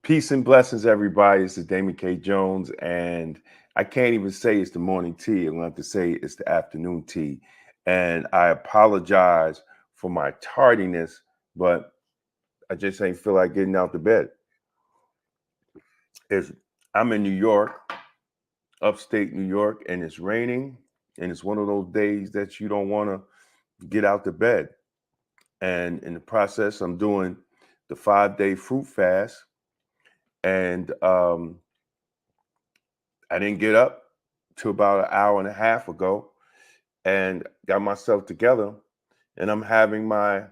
Peace and blessings, everybody. This is Damon K. Jones, and I can't even say it's the morning tea. I'm going to have to say it's the afternoon tea. And I apologize for my tardiness, but I just ain't feel like getting out the bed. It's, I'm in New York, upstate New York, and it's raining, and it's one of those days that you don't want to get out the bed. And in the process, I'm doing the 5-day fruit fast, and I didn't get up till about an hour and a half ago and got myself together, and I'm having my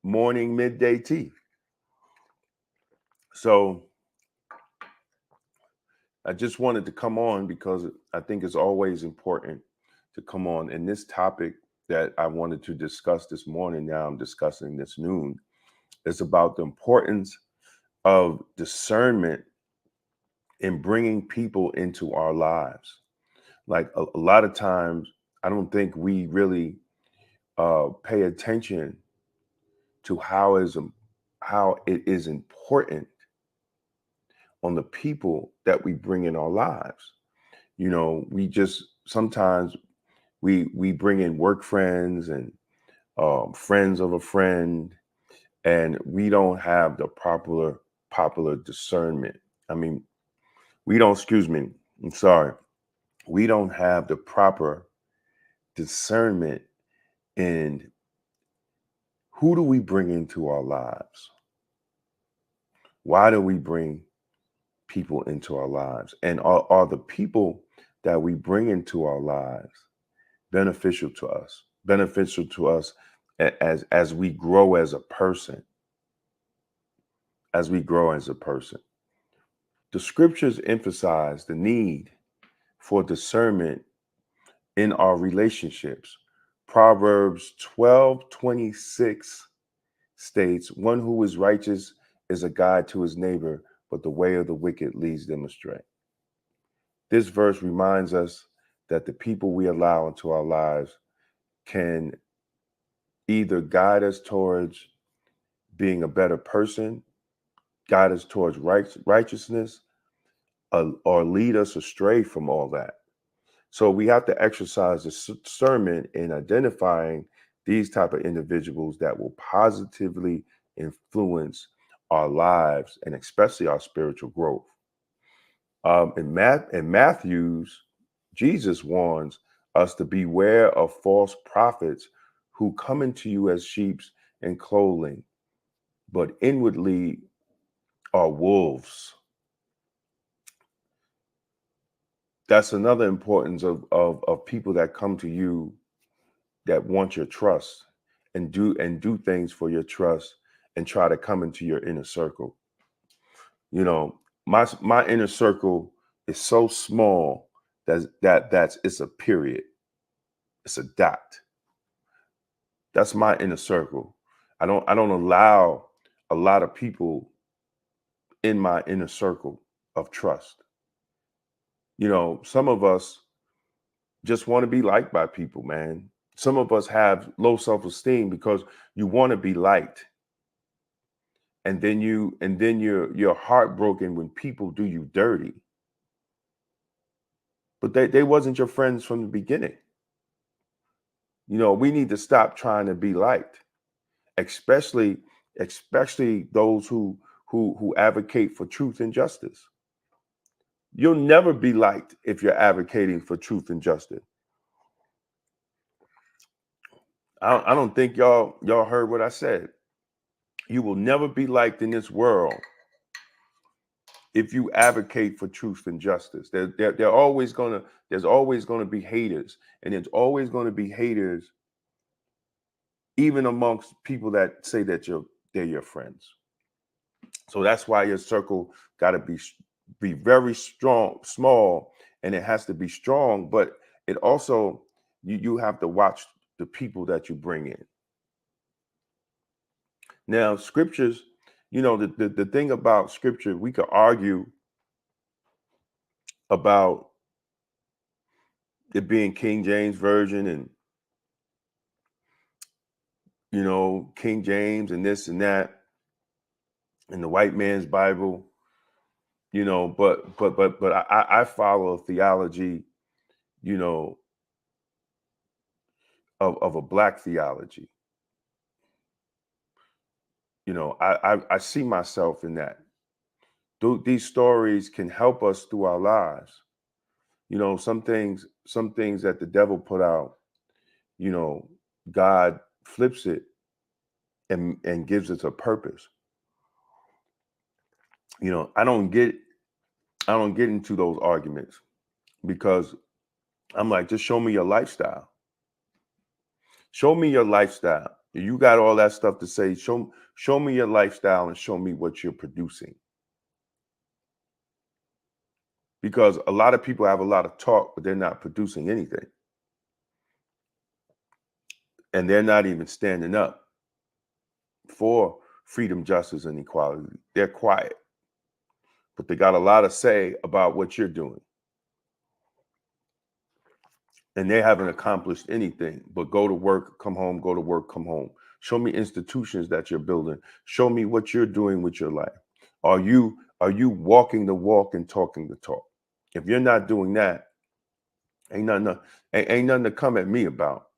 morning midday tea. So I just wanted to come on because I think it's always important to come on. And this topic that I wanted to discuss this morning, now I'm discussing this noon, is about the importance of discernment in bringing people into our lives. Like a lot of times, I don't think we really pay attention to how it is important on the people that we bring in our lives. You know, we just sometimes we bring in work friends and friends of a friend, and we don't have the popular discernment. I mean, we don't. Excuse me. I'm sorry. We don't have the proper discernment in who do we bring into our lives. Why do we bring people into our lives? And are the people that we bring into our lives beneficial to us as we grow as a person, as we grow as a person? The scriptures emphasize the need for discernment in our relationships. Proverbs 12:26 states, one who is righteous is a guide to his neighbor, but the way of the wicked leads them astray. This verse reminds us that the people we allow into our lives can either guide us towards being a better person, guide us towards righteousness, or lead us astray from all that. So we have to exercise discernment in identifying these type of individuals that will positively influence our lives and especially our spiritual growth. In Matthew's, Jesus warns us to beware of false prophets who come into you as sheep in clothing, but inwardly are wolves. That's another importance of people that come to you that want your trust and do things for your trust and try to come into your inner circle. You know, my inner circle is so small that's it's a period. It's a dot. That's my inner circle. I don't allow a lot of people in my inner circle of trust. You know, some of us just want to be liked by people, man. Some of us have low self-esteem because you want to be liked. And then you're heartbroken when people do you dirty. But they wasn't your friends from the beginning. You know, we need to stop trying to be liked, especially especially those who advocate for truth and justice. You'll never be liked if you're advocating for truth and justice. I don't think y'all heard what I said. You will never be liked in this world if you advocate for truth and justice. They're always gonna there's always gonna be haters, and there's always gonna be haters even amongst people that say that they're your friends. So that's why your circle got to be very strong, small, and it has to be strong. But it also you have to watch the people that you bring in. Now, scriptures, the thing about scripture, we could argue about it being King James version and King James and this and that and the white man's Bible. but I follow a theology, you know, of a black theology. I see myself in that. These stories can help us through our lives. Some things that the devil put out, you know, God flips it and gives us a purpose. I don't get into those arguments because I'm like, just show me your lifestyle. Show me your lifestyle. You got all that stuff to say. Show me your lifestyle and show me what you're producing. Because a lot of people have a lot of talk, but they're not producing anything. And they're not even standing up for freedom, justice, and equality. They're quiet, but they got a lot to say about what you're doing. And they haven't accomplished anything but go to work, come home, go to work, come home. Show me institutions that you're building. Show me what you're doing with your life. Are you walking the walk and talking the talk? If you're not doing that, ain't nothing to come at me about.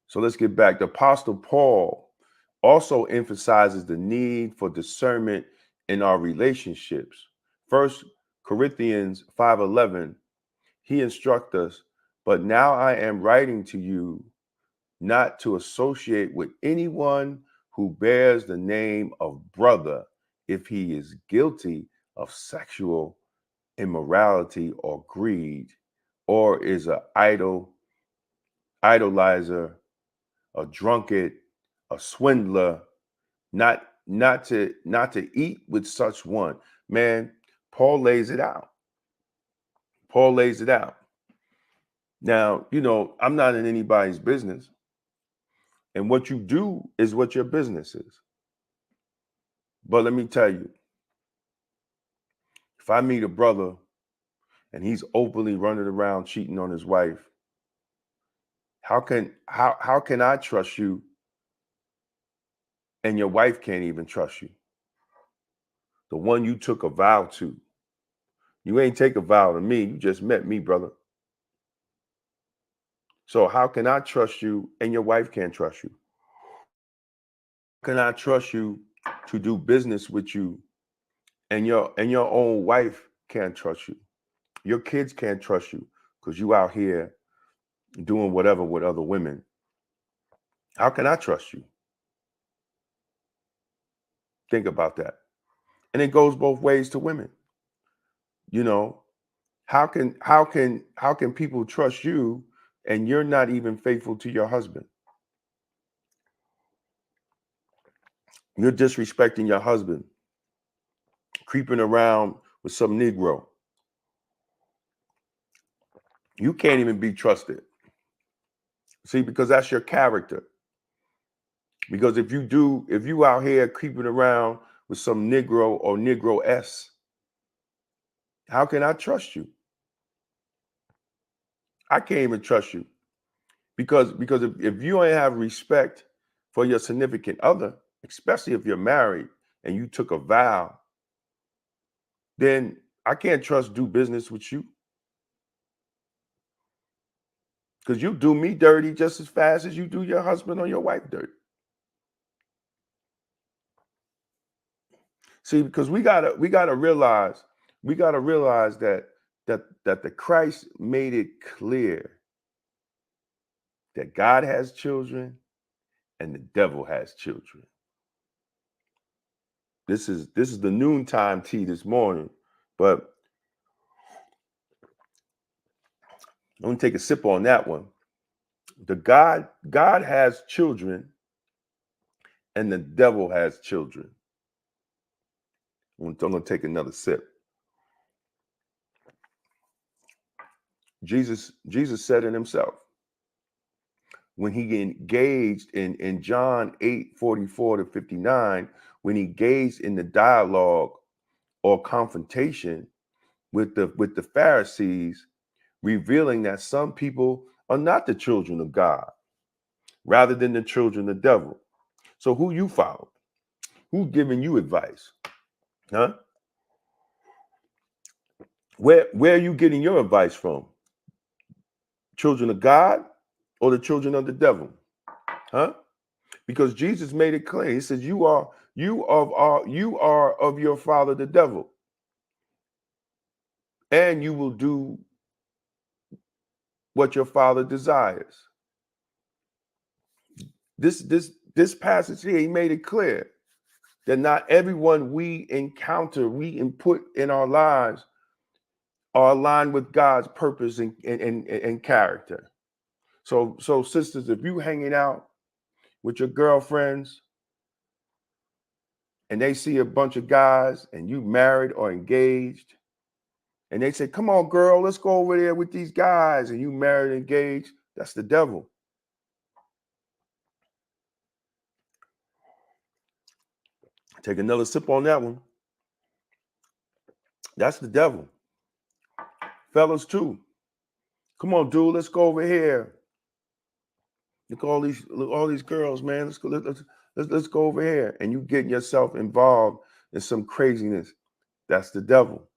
So let's get back. The Apostle Paul also emphasizes the need for discernment in our relationships. First Corinthians 5:11, he instructs us, but now I am writing to you not to associate with anyone who bears the name of brother if he is guilty of sexual immorality or greed, or is an idolizer, a drunkard, a swindler, not to eat with such one. Man, Paul lays it out. Paul lays it out. Now, I'm not in anybody's business. And what you do is what your business is. But let me tell you, if I meet a brother and he's openly running around cheating on his wife, how can I trust you and your wife can't even trust you? The one you took a vow to. You ain't take a vow to me. You just met me, brother. So how can I trust you and your wife can't trust you? How can I trust you to do business with you and your own wife can't trust you? Your kids can't trust you because you out here doing whatever with other women. How can I trust you? Think about that. And it goes both ways to women. You know, how can people trust you and you're not even faithful to your husband? You're disrespecting your husband, creeping around with some Negro. You can't even be trusted. See, because that's your character. Because if you out here creeping around with some Negro or Negro-S, how can I trust you? I can't even trust you. Because if you ain't have respect for your significant other, especially if you're married and you took a vow, then I can't do business with you. Because you do me dirty just as fast as you do your husband or your wife dirty. See, because we gotta realize that the Christ made it clear that God has children and the devil has children. This is the noontime tea this morning, but I'm gonna take a sip on that one. God has children and the devil has children. I'm gonna take another sip. Jesus said it himself when he engaged in John 8:44-59, when he engaged in the dialogue or confrontation with the Pharisees, revealing that some people are not the children of God, rather than the children of the devil. So who you follow? Who's giving you advice? Huh? Where are you getting your advice from? Children of God or the children of the devil? Huh? Because Jesus made it clear. He says, you are of your father the devil, and you will do what your father desires. This passage here, he made it clear that not everyone we encounter, we input in our lives are aligned with God's purpose and character. So sisters, if you hanging out with your girlfriends and they see a bunch of guys and you married or engaged, and they say, come on, girl, let's go over there with these guys, and you married and engaged, that's the devil. Take another sip on that one. That's the devil. Fellas, too. Come on, dude, let's go over here. Look all these girls, man. Let's go over here. And you getting yourself involved in some craziness. That's the devil.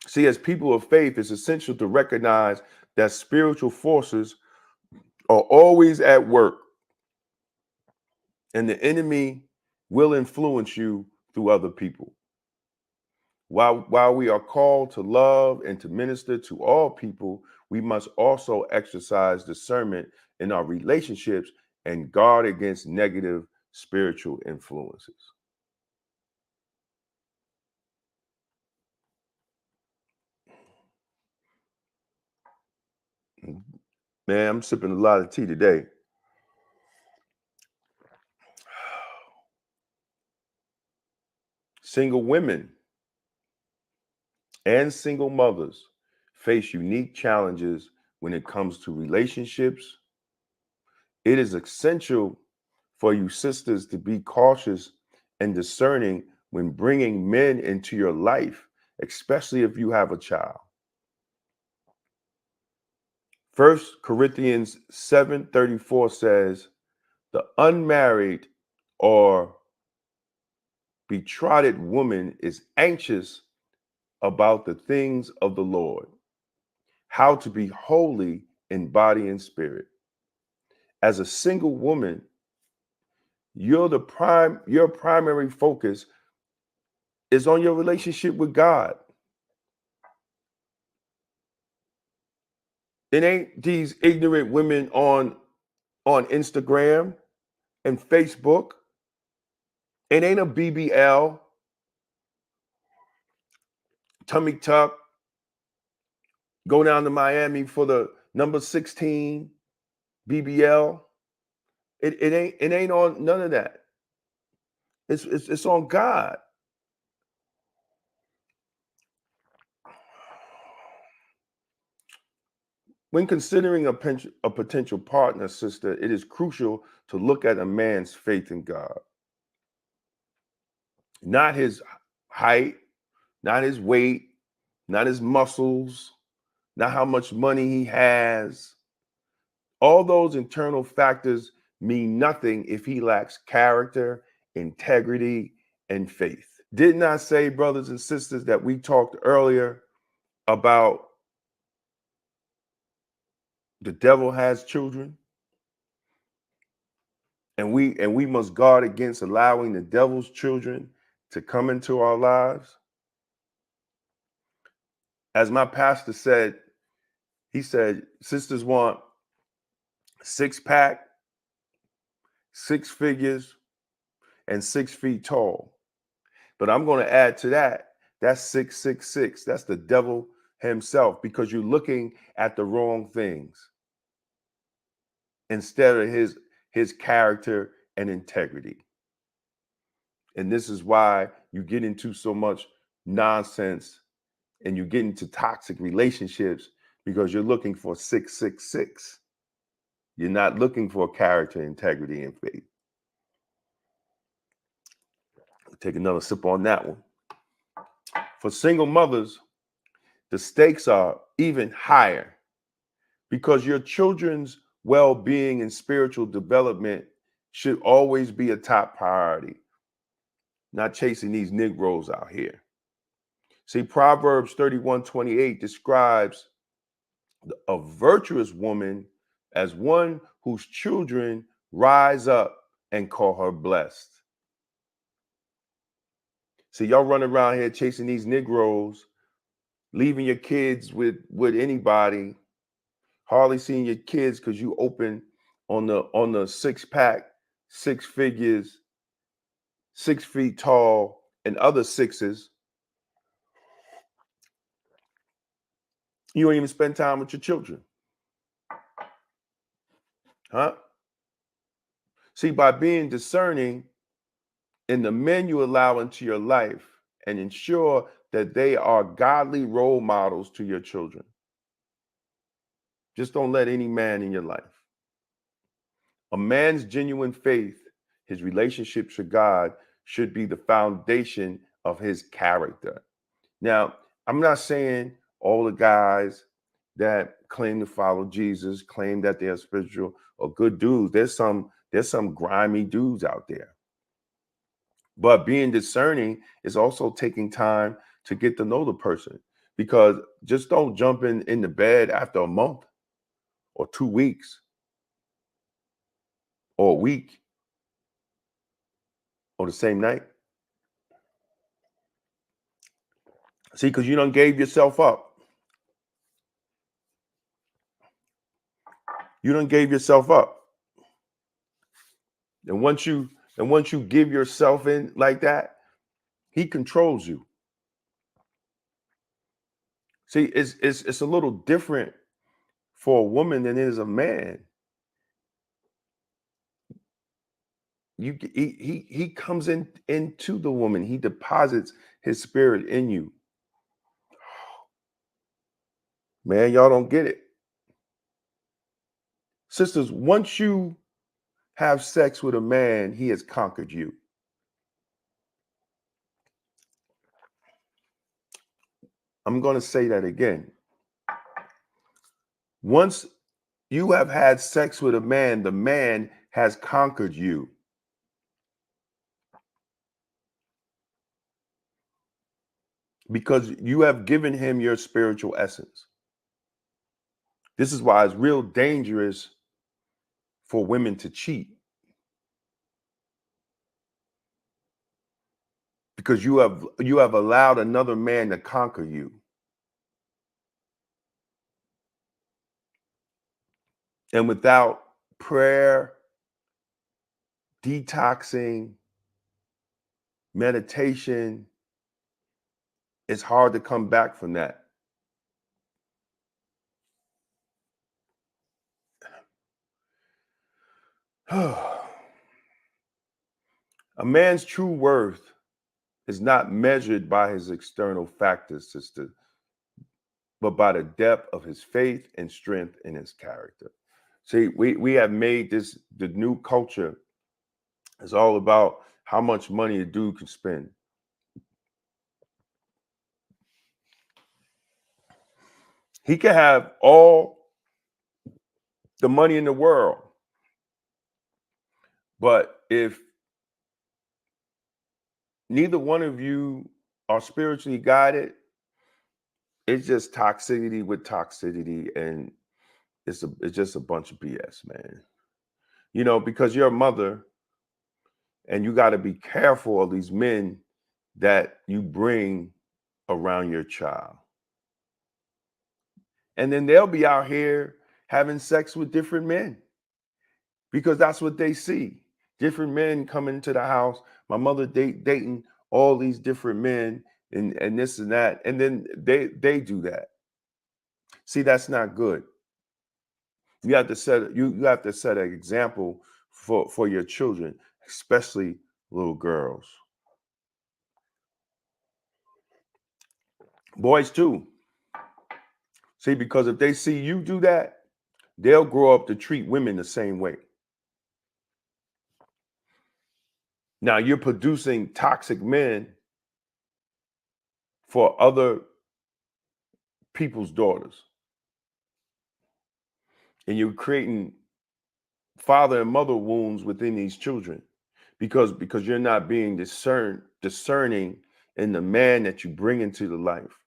See, as people of faith, it's essential to recognize that spiritual forces are always at work, and the enemy will influence you through other people. While we are called to love and to minister to all people, we must also exercise discernment in our relationships and guard against negative spiritual influences. Man, I'm sipping a lot of tea today. Single women and single mothers face unique challenges when it comes to relationships. It is essential for you sisters to be cautious and discerning when bringing men into your life, especially if you have a child. 1 Corinthians 7:34 says, the unmarried or betrothed woman is anxious about the things of the Lord, how to be holy in body and spirit. As a single woman, your primary focus is on your relationship with God. It ain't these ignorant women on Instagram and Facebook. It ain't a BBL, tummy tuck, go down to Miami for the number 16 BBL. It ain't on none of that. It's on God. When considering a potential partner, sister, it is crucial to look at a man's faith in God, not his height, not his weight, not his muscles, not how much money he has. All those internal factors mean nothing if he lacks character, integrity, and faith. Didn't I say, brothers and sisters, that we talked earlier about the devil has children? And we must guard against allowing the devil's children to come into our lives. As my pastor said, he said, sisters want six-pack, six figures, and 6 feet tall. But I'm going to add to that, that's 666. That's the devil himself, because you're looking at the wrong things instead of his character and integrity. And this is why you get into so much nonsense and you get into toxic relationships, because you're looking for 666. You're not looking for character, integrity, and faith. Take another sip on that one. For single mothers, the stakes are even higher, because your children's well-being and spiritual development should always be a top priority. not chasing these Negroes out here. See, Proverbs 31:28 describes a virtuous woman as one whose children rise up and call her blessed. See, y'all run around here chasing these Negroes, leaving your kids with anybody, hardly seeing your kids because you open on the six pack, six figures, 6 feet tall, and other sixes. You don't even spend time with your children, huh? See, by being discerning in the men you allow into your life and ensure that they are godly role models to your children. Just don't let any man in your life. A man's genuine faith, his relationship to God, should be the foundation of his character. Now, I'm not saying all the guys that claim to follow Jesus, claim that they're spiritual or good dudes. There's some grimy dudes out there. But being discerning is also taking time to get to know the person, because just don't jump in the bed after a month or 2 weeks or a week or the same night. See, because you done gave yourself up. You done gave yourself up. And once you give yourself in like that, he controls you. See, it's a little different for a woman than it is a man. He comes into the woman. He deposits his spirit in you. Man, y'all don't get it. Sisters, once you have sex with a man, he has conquered you. I'm going to say that again. Once you have had sex with a man, the man has conquered you. Because you have given him your spiritual essence. This is why it's real dangerous for women to cheat. Because you have allowed another man to conquer you. And without prayer, detoxing, meditation, it's hard to come back from that. A man's true worth is not measured by his external factors, sister, but by the depth of his faith and strength in his character. See, we have made this, the new culture is all about how much money a dude can spend. He can have all the money in the world, but if neither one of you are spiritually guided, it's just toxicity with toxicity, and it's just a bunch of BS, man. You know, because you're a mother and you got to be careful of these men that you bring around your child. And then they'll be out here having sex with different men because that's what they see. Different men coming into the house. My mother dating all these different men and this and that. And then they do that. See, that's not good. You have to set an example for your children, especially little girls. Boys too. See, because if they see you do that, they'll grow up to treat women the same way. Now you're producing toxic men for other people's daughters. And you're creating father and mother wounds within these children because you're not being discerning in the man that you bring into the life.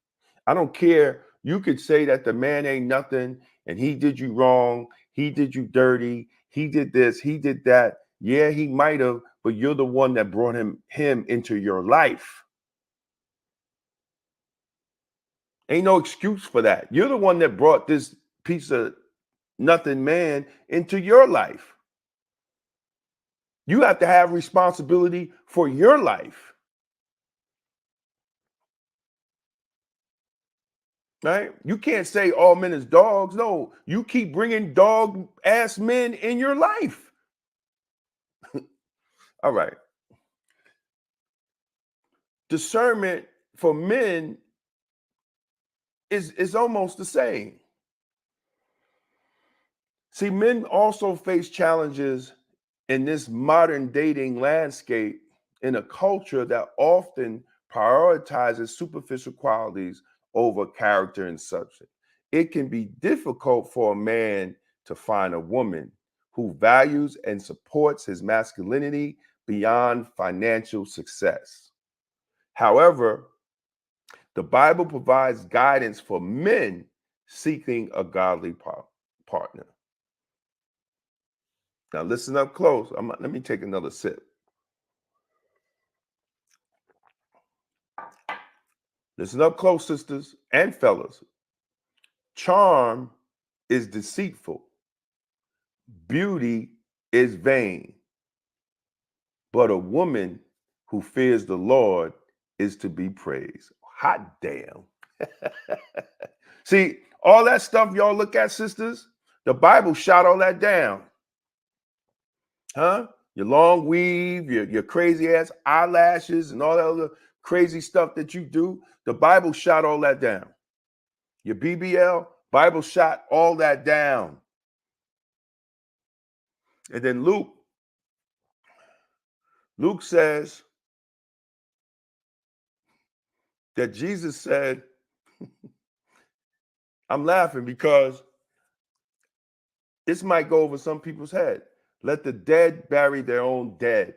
I don't care. You could say that the man ain't nothing and he did you wrong, he did you dirty, he did this, he did that. Yeah, he might have, but you're the one that brought him into your life. Ain't no excuse for that. You're the one that brought this piece of nothing man into your life. You have to have responsibility for your life, right? You can't say all men is dogs. No, you keep bringing dog ass men in your life. All right. Discernment for men is almost the same. See, men also face challenges in this modern dating landscape in a culture that often prioritizes superficial qualities over character and substance. It can be difficult for a man to find a woman who values and supports his masculinity beyond financial success. However, the Bible provides guidance for men seeking a godly partner. Now, listen up close. Let me take another sip. Listen up close, sisters and fellas. Charm is deceitful, beauty is vain, but a woman who fears the Lord is to be praised. Hot damn. See, all that stuff y'all look at, sisters, the Bible shot all that down. Huh? Your long weave, your crazy ass eyelashes, and all that other crazy stuff that you do. The Bible shot all that down. Your BBL, Bible shot all that down. And then Luke says that Jesus said, I'm laughing because this might go over some people's head. Let the dead bury their own dead.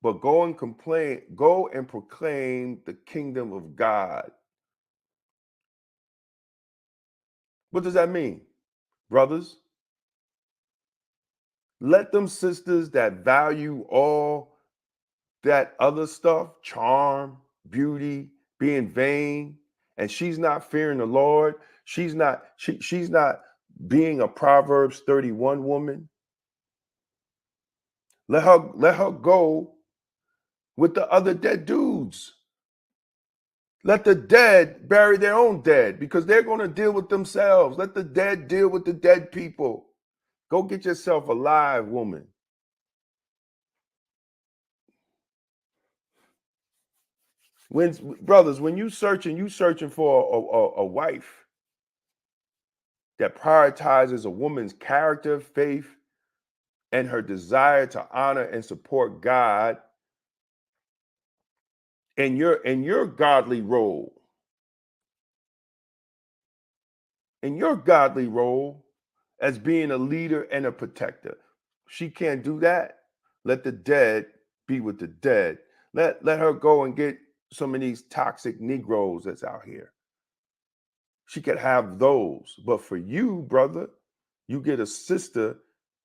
But go and proclaim the kingdom of God. What does that mean, brothers? Let them sisters that value all that other stuff, charm, beauty, being vain, and she's not fearing the Lord. She's not being a Proverbs 31 woman. Let her go with the other dead dudes. Let the dead bury their own dead because they're going to deal with themselves. Let the dead deal with the dead people. Go get yourself a live woman. Brothers, when you searching for a wife that prioritizes a woman's character, faith, and her desire to honor and support God in your godly role. In your godly role as being a leader and a protector. She can't do that. Let the dead be with the dead. Let her go and get some of these toxic Negroes that's out here. She could have those. But for you, brother, you get a sister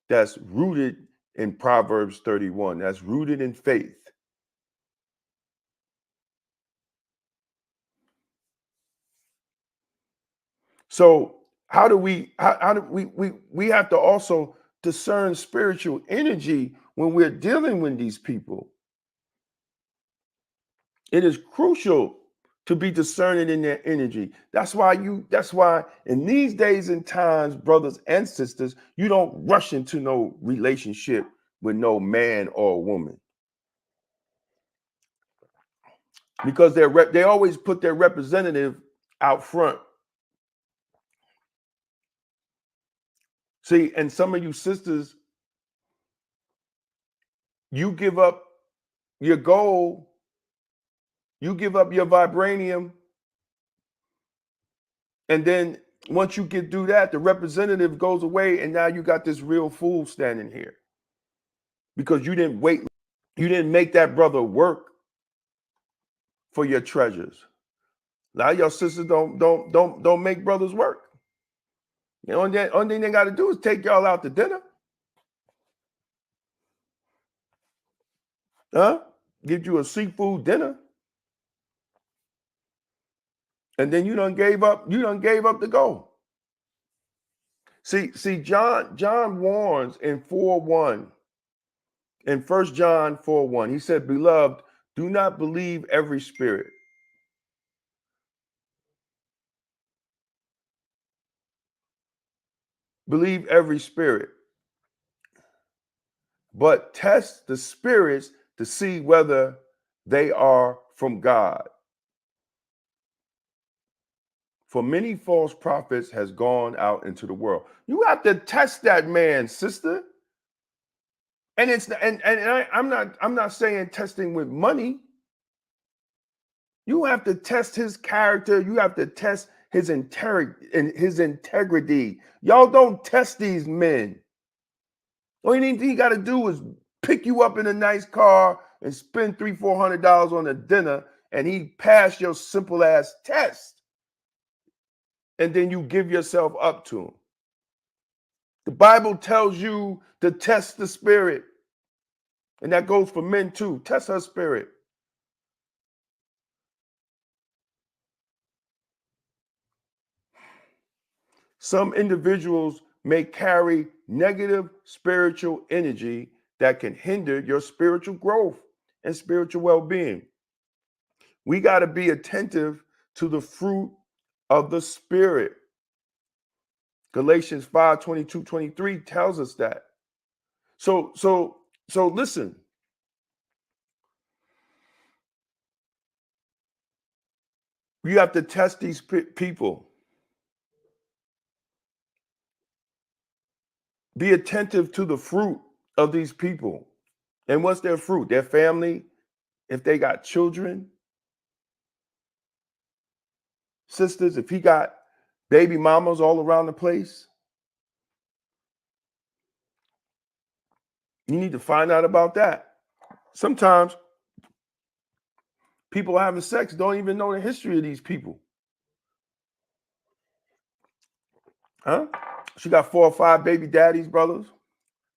that's rooted in Proverbs 31, that's rooted in faith. So how do we have to also discern spiritual energy when we're dealing with these people? It is crucial to be discerning in their energy. That's why in these days and times, brothers and sisters, you don't rush into no relationship with no man or woman. Because they always put their representative out front. See, and some of you sisters, you give up your gold, you give up your vibranium, and then once you do that, the representative goes away, and now you got this real fool standing here. because you didn't wait. You didn't make that brother work for your treasures. A lot of your sisters don't make brothers work. You know, only thing they got to do is take y'all out to dinner, huh? Give you a seafood dinner, and then you done gave up. You done gave up the goal. See, John warns in 4:1, in 1 John 4:1. He said, "Beloved, do not believe every spirit. Believe every spirit, but test the spirits to see whether they are from God. For many false prophets has gone out into the world." You have to test that man, sister. And I'm not saying testing with money. You have to test his character. You have to test his integrity. Y'all don't test these men. Only thing he got to do is pick you up in a nice car and spend $300-400 on a dinner, and he passed your simple ass test. And then you give yourself up to him. The Bible tells you to test the spirit. And that goes for men too. Test her spirit. Some individuals may carry negative spiritual energy that can hinder your spiritual growth and spiritual well-being. We got to be attentive to the fruit of the spirit. Galatians 5:22-23 tells us that. So listen. You have to test these people. Be attentive to the fruit of these people. And what's their fruit? Their family, if they got children, sisters, if he got baby mamas all around the place, you need to find out about that. Sometimes people having sex don't even know the history of these people. Huh? She got 4 or 5 baby daddies, brothers.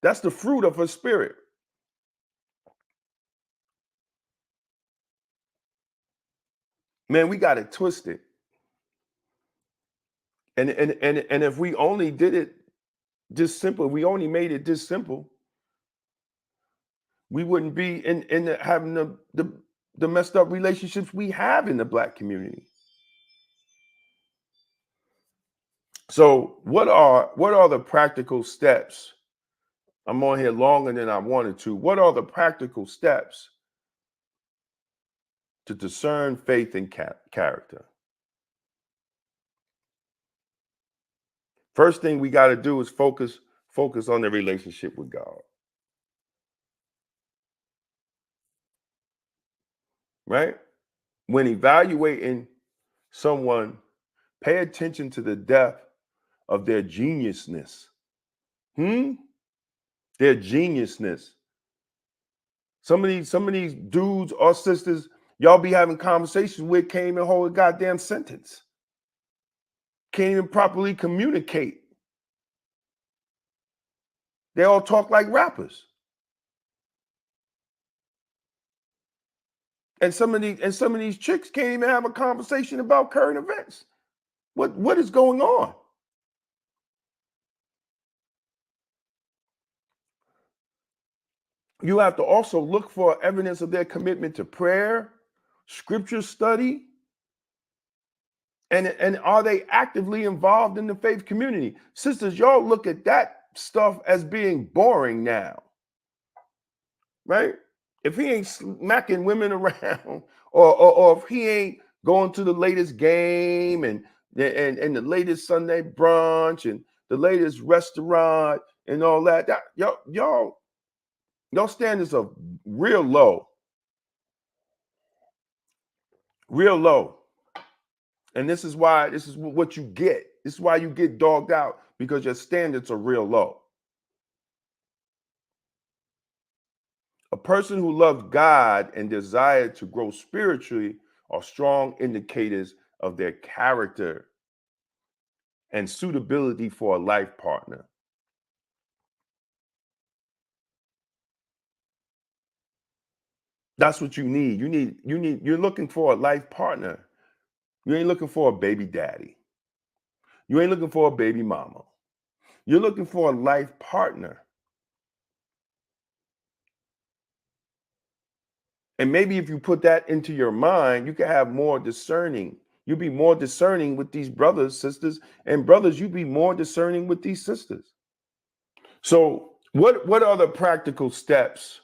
That's the fruit of her spirit. Man, we got it twisted. And if we only did it just simple, we only made it just simple, we wouldn't be having the messed up relationships we have in the Black community. So what are the practical steps? I'm on here longer than I wanted to. What are the practical steps to discern faith and character? First thing we got to do is focus on the relationship with God. Right? When evaluating someone, pay attention to the depth of their geniusness. Their geniusness. Some of these dudes or sisters y'all be having conversations with can't even hold a goddamn sentence. Can't even properly communicate. They all talk like rappers. And some of these chicks can't even have a conversation about current events. What is going on? You have to also look for evidence of their commitment to prayer, scripture study, and are they actively involved in the faith community? Sisters, y'all look at that stuff as being boring now, right? If he ain't smacking women around, or if he ain't going to the latest game and the latest Sunday brunch and the latest restaurant and all that, y'all standards are real low, real low. And this is what you get. This is why you get dogged out, because your standards are real low. person who loves God and desire to grow spiritually are strong indicators of their character and suitability for a life partner. That's what you need. You're looking for a life partner. You ain't looking for a baby daddy. You ain't looking for a baby mama. You're looking for a life partner. And maybe if you put that into your mind, you can have more discerning. You'll be more discerning with these brothers, sisters, and brothers, you be more discerning with these sisters. So what are the practical steps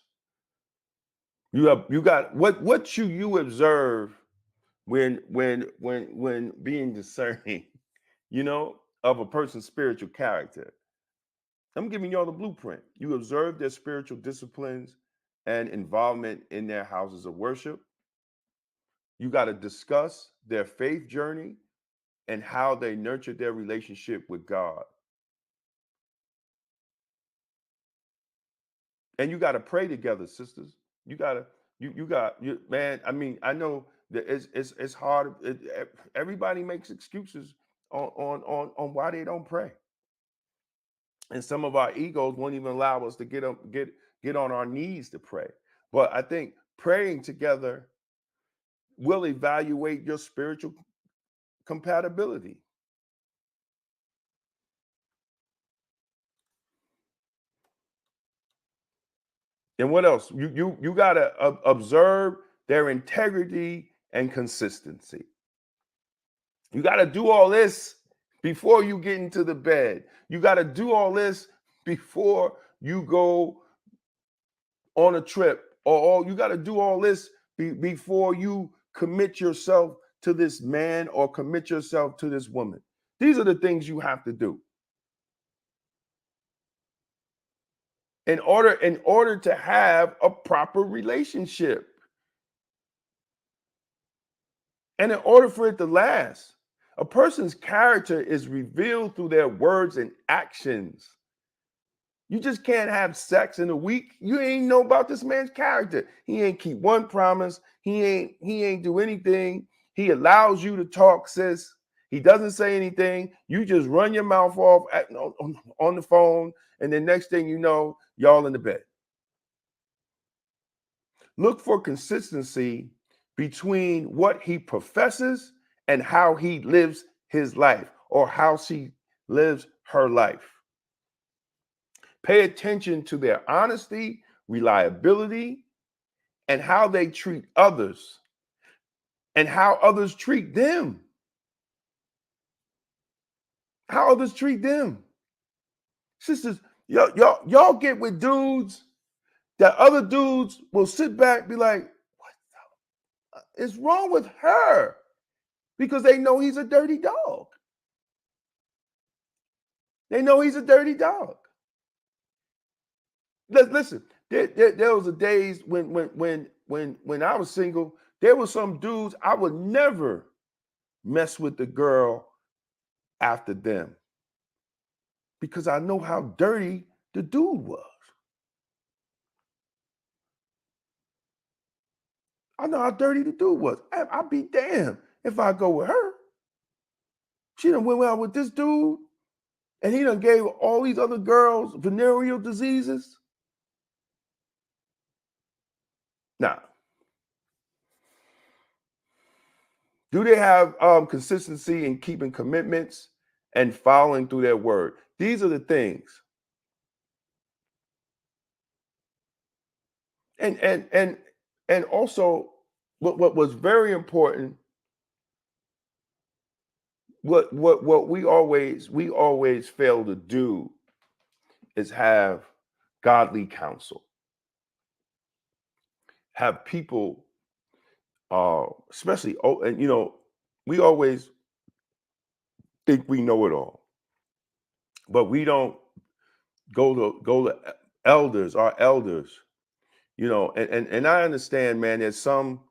you got what should you observe when being discerning, of a person's spiritual character? I'm giving y'all the blueprint. You observe their spiritual disciplines and involvement in their houses of worship. You got to discuss their faith journey and how they nurture their relationship with God. And you got to pray together, sisters. You got to man. I mean, I know that it's hard. Everybody makes excuses on why they don't pray, and some of our egos won't even allow us to get on our knees to pray. But I think praying together will evaluate your spiritual compatibility. And what else? You got to observe their integrity and consistency. You got to do all this before you get into the bed. You got to do all this before you go on a trip, or you got to do all this before you commit yourself to this man or commit yourself to this woman. These are the things you have to do in order to have a proper relationship. And in order for it to last, a person's character is revealed through their words and actions. You just can't have sex in a week. You ain't know about this man's character. He ain't keep one promise. He ain't do anything. He allows you to talk, sis. He doesn't say anything. You just run your mouth off on the phone, and then next thing you know, y'all in the bed. Look for consistency between what he professes and how he lives his life, or how she lives her life. Pay attention to their honesty, reliability, and how they treat others and how others treat them. How others treat them. Sisters, y'all get with dudes that other dudes will sit back and be like, what is wrong with her? Because they know he's a dirty dog. They know he's a dirty dog. Listen, there was a days when I was single, there were some dudes I would never mess with the girl after them because I know how dirty the dude was. I know how dirty the dude was. I'd be damned if I go with her. She done went out with this dude, and he done gave all these other girls venereal diseases. Now, do they have consistency in keeping commitments and following through their word? These are the things. And also, what was very important, what we always fail to do is have godly counsel. Have people, especially, and we always think we know it all, but we don't go to elders, our elders, and I understand, man. There's some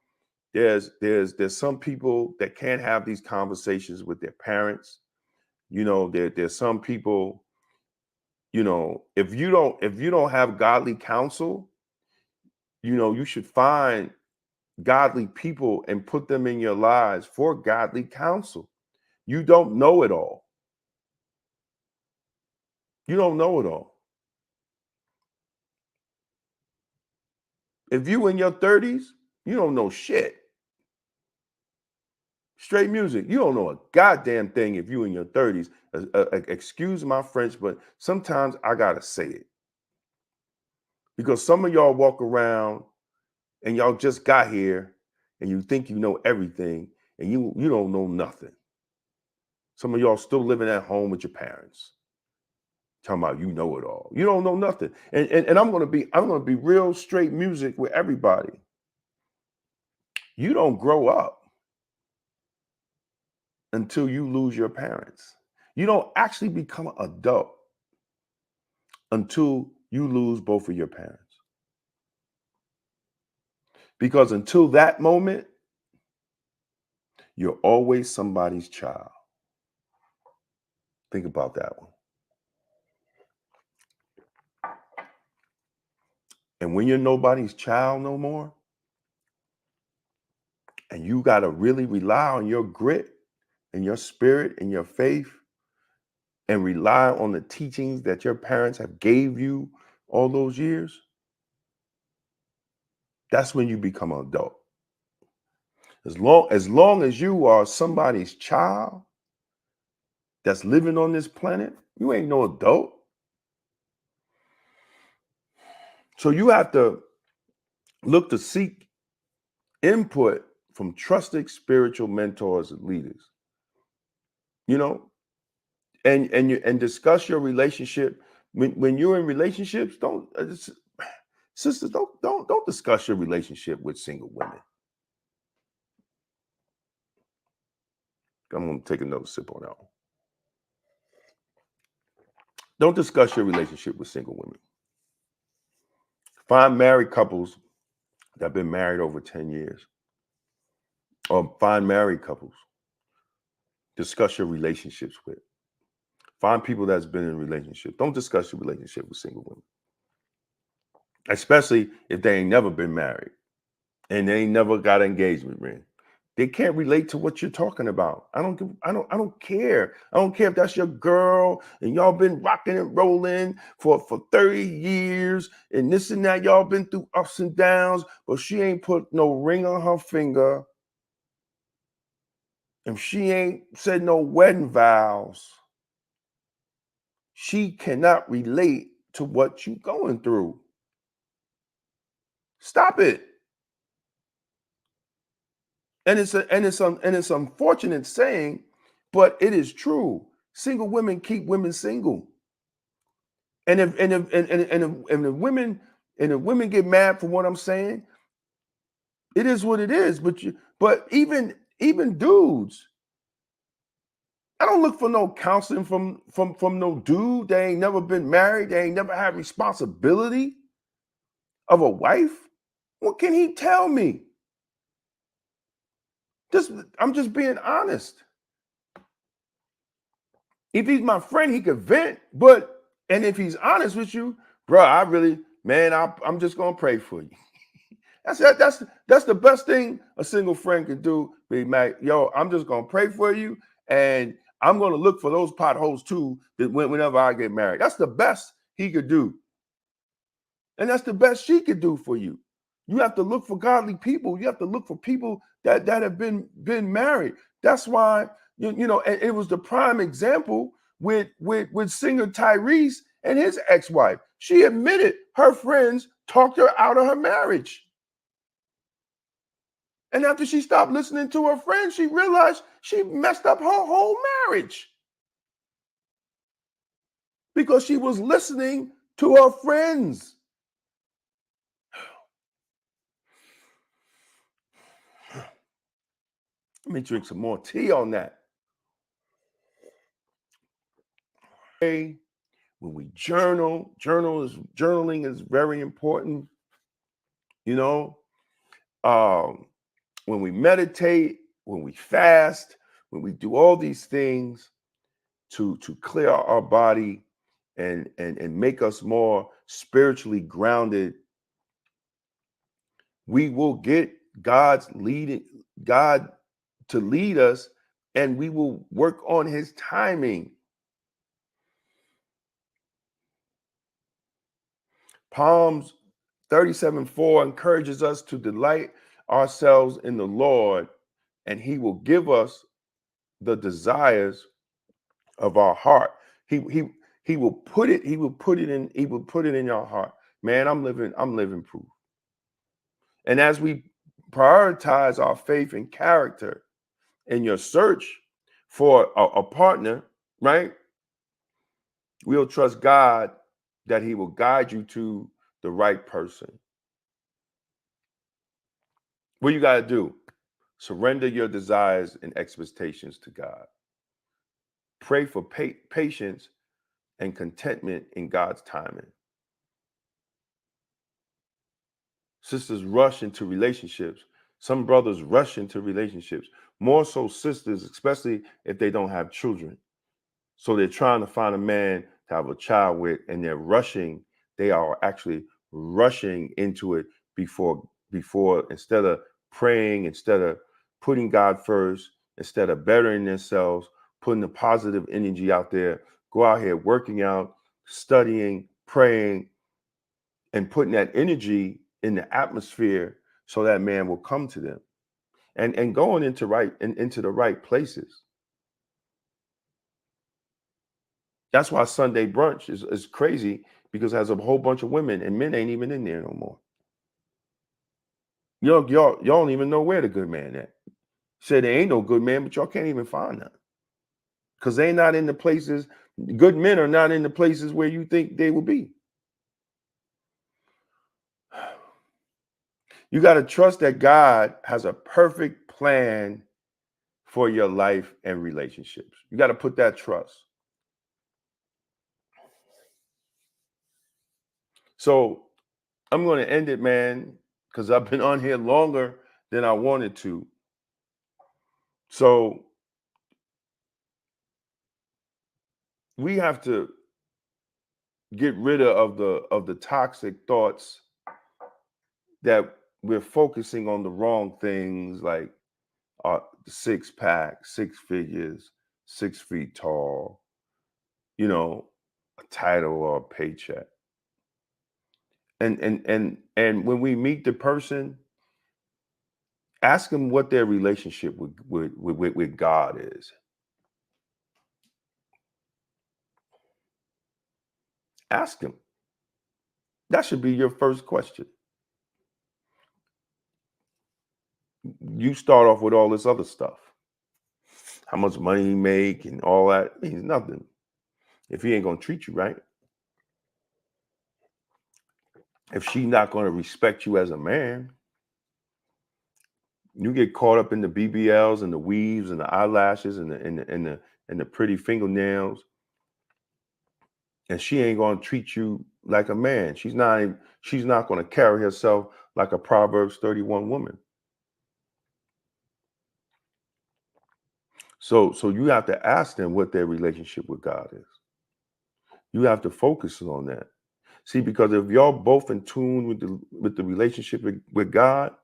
people that can't have these conversations with their parents. There's some people, if you don't have godly counsel, You should find godly people and put them in your lives for godly counsel. You don't know it all. You don't know it all. If you in your 30s, you don't know shit. Straight music. You don't know a goddamn thing if you in your 30s. Excuse my French, but sometimes I gotta say it. Because some of y'all walk around and y'all just got here and you think you know everything and you don't know nothing. Some of y'all still living at home with your parents. Talking about you know it all. You don't know nothing. And I'm gonna be real straight music with everybody. You don't grow up until you lose your parents. You don't actually become an adult until you lose both of your parents. Because until that moment, you're always somebody's child. Think about that one. And when you're nobody's child no more, and you got to really rely on your grit and your spirit and your faith and rely on the teachings that your parents have gave you all those years, that's when you become an adult. As long as you are somebody's child that's living on this planet, you ain't no adult. So you have to look to seek input from trusted spiritual mentors and leaders, you know, and discuss your relationship. When you're in relationships, don't sisters don't discuss your relationship with single women. I'm gonna take another sip on that one. Don't discuss your relationship with single women. Find married couples that have been married over 10 years, or find married couples. Discuss your relationships with. Find people that's been in relationships. Don't discuss your relationship with single women, especially if they ain't never been married and they ain't never got an engagement ring. They can't relate to what you're talking about. I don't care. I don't care if that's your girl and y'all been rocking and rolling for 30 years and this and that. Y'all been through ups and downs, but she ain't put no ring on her finger. If she ain't said no wedding vows, she cannot relate to what you going through. Stop it. And it's unfortunate saying, but it is true. Single women keep women single. And if women get mad for what I'm saying, it is what it is. But even dudes, I don't look for no counseling from no dude. They ain't never been married. They ain't never had responsibility of a wife. What can he tell me? I'm just being honest. If he's my friend, he could vent. And if he's honest with you, bro, I'm just gonna pray for you. That's the best thing a single friend can do. Be like, yo, I'm just gonna pray for you, and I'm gonna look for those potholes too. Whenever I get married, that's the best he could do, and that's the best she could do for you. You have to look for godly people. You have to look for people that have been married. That's why and it was the prime example with singer Tyrese and his ex-wife. She admitted her friends talked her out of her marriage. And after she stopped listening to her friends, she realized she messed up her whole marriage because she was listening to her friends. Let me drink some more tea on that. When we journaling is very important. You know, when we meditate, when we fast, when we do all these things to clear our body and make us more spiritually grounded, We will get God's leading, God to lead us, and we will work on his timing. Psalms 37:4 encourages us to delight ourselves in the Lord, and he will give us the desires of our heart. He will put it, he will put it in your heart. Man, I'm living proof. And as we prioritize our faith and character in your search for a partner, right? We'll trust God that he will guide you to the right person. What you got to do? Surrender your desires and expectations to God. Pray for patience and contentment in God's timing. Sisters rush into relationships. Some brothers rush into relationships, more so sisters, especially if they don't have children. So they're trying to find a man to have a child with, and they're rushing. They are actually rushing into it before instead of praying, instead of putting God first, instead of bettering themselves, putting the positive energy out there, go out here working out, studying, praying, and putting that energy in the atmosphere so that man will come to them, and going into the right places. That's why Sunday brunch is crazy, because it has a whole bunch of women and men ain't even in there no more. Y'all don't even know where the good man at. Say there ain't no good man, but y'all can't even find none, because they not in the places. Good men are not in the places where you think they will be. You got to trust that God has a perfect plan for your life and relationships. You got to put that trust. So I'm going to end it, man, because I've been on here longer than I wanted to. So we have to get rid of the toxic thoughts that we're focusing on the wrong things, like the six pack, six figures, 6 feet tall, a title or a paycheck. And when we meet the person, ask them what their relationship with God is. Ask them. That should be your first question. You start off with all this other stuff. How much money he make and all that means nothing if he ain't gonna treat you right. If she's not gonna respect you as a man, you get caught up in the BBLs and the weaves and the eyelashes and the pretty fingernails, and she ain't gonna treat you like a man. She's not gonna carry herself like a Proverbs 31 woman. So you have to ask them what their relationship with God is. You have to focus on that. See, because if y'all both in tune with the relationship with God,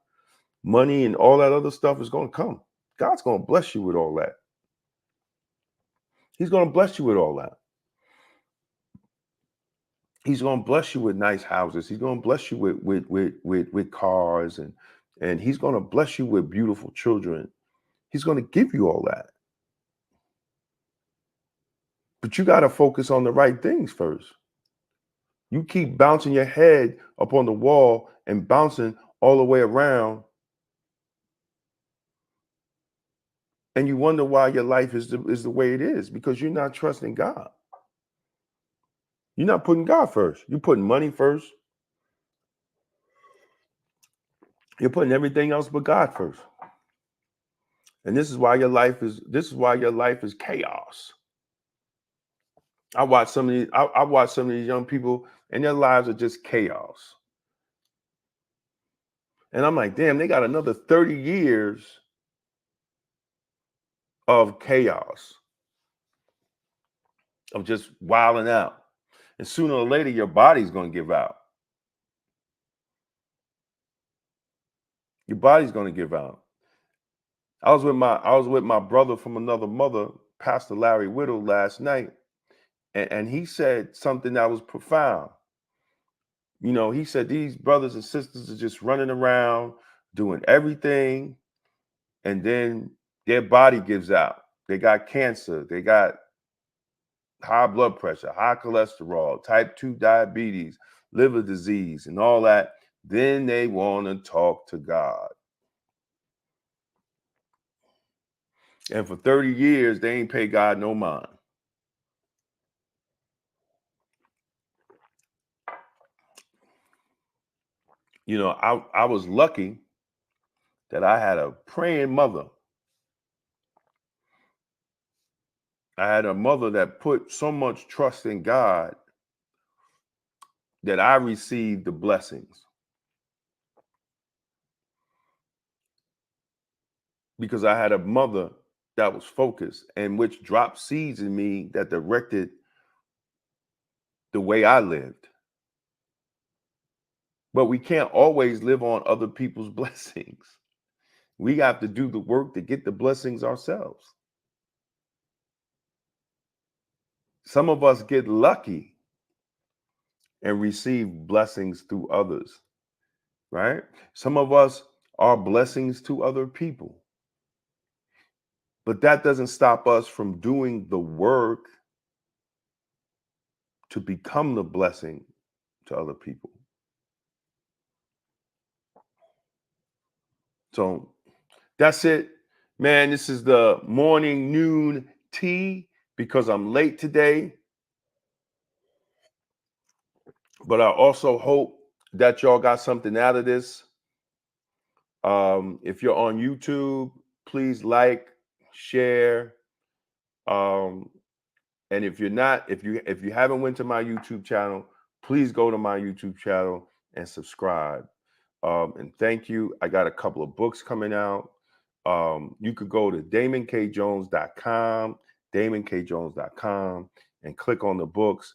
money and all that other stuff is going to come. God's going to bless you with all that. He's going to bless you with all that. He's going to bless you with nice houses. He's going to bless you with cars, and he's going to bless you with beautiful children. He's going to give you all that. But you got to focus on the right things first. You keep bouncing your head up on the wall and bouncing all the way around, and you wonder why your life is the way it is, because you're not trusting God. You're not putting God first. You're putting money first. You're putting everything else but God first. And this is why your life is chaos. I watch some of these young people, and their lives are just chaos. And I'm like, damn, they got another 30 years of chaos, of just wilding out. And sooner or later, your body's going to give out. Your body's going to give out. I was with my brother from another mother, Pastor Larry Whittle, last night, and he said something that was profound. You know, he said these brothers and sisters are just running around doing everything, and then their body gives out. They got cancer, they got high blood pressure, high cholesterol, type 2 diabetes, liver disease, and all that. Then they want to talk to God. And for 30 years, they ain't pay God no mind. You know, I was lucky that I had a praying mother. I had a mother that put so much trust in God that I received the blessings because I had a mother that was focused and which dropped seeds in me that directed the way I lived. But we can't always live on other people's blessings. We have to do the work to get the blessings ourselves. Some of us get lucky and receive blessings through others, right? Some of us are blessings to other people. But that doesn't stop us from doing the work to become the blessing to other people. So that's it, man. This is the morning noon tea because I'm late today. But I also hope that y'all got something out of this. If you're on YouTube, please like, share. Um, and if you're not, if you haven't went to my YouTube channel, please go to my YouTube channel and subscribe. And thank you. I got a couple of books coming out. You could go to DamonKJones.com, DamonKJones.com, and click on the books.